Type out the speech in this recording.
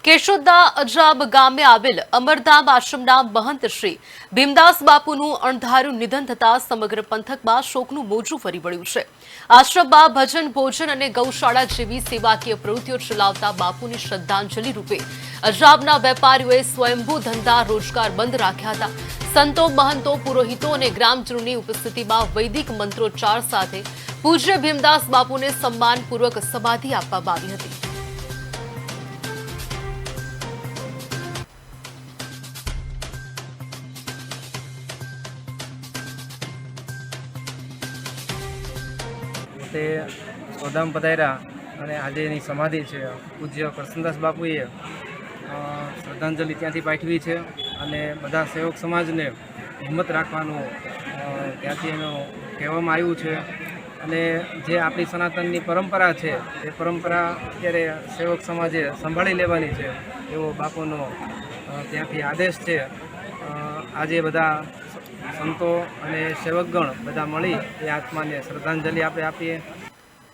કેશોદના અજાબ ગામે આવેલ અમરધામ આશ્રમના મહંત શ્રી ભીમદાસ બાપુનું અણધાર્યું નિધન થતાં સમગ્ર પંથકમાં શોકનું મોજું ફરી વળ્યું છે। આશ્રમમાં ભજન ભોજન અને ગૌશાળા જેવી સેવાકીય પ્રવૃત્તિઓ ચલાવતા બાપુની શ્રદ્ધાંજલિ રૂપે અજાબના વેપારીઓએ સ્વયંભૂ ધંધા રોજગાર બંધ રાખ્યા હતા। સંતો મહંતો પુરોહિતો અને ગ્રામજનોની ઉપસ્થિતિમાં વૈદિક મંત્રોચ્ચાર સાથે પૂજ્ય ભીમદાસ બાપુને સન્માનપૂર્વક સમાધિ આપવામાં આવી હતી। તે સ્વધામ પધાર્યા અને આજે એની સમાધિ છે। પૂજ્ય કરશનદાસ બાપુએ શ્રદ્ધાંજલિ ત્યાંથી પાઠવી છે અને બધા સેવક સમાજને હિંમત રાખવાનું ત્યાંથી એનું કહેવામાં આવ્યું છે। અને જે આપણી સનાતનની પરંપરા છે એ પરંપરા અત્યારે સેવક સમાજે સંભાળી લેવાની છે એવો બાપુનો ત્યાંથી આદેશ છે। આજે બધા સંતો અને સેવકગણ બધા મળી એ આત્માને શ્રદ્ધાંજલિ આપણે આપીએ।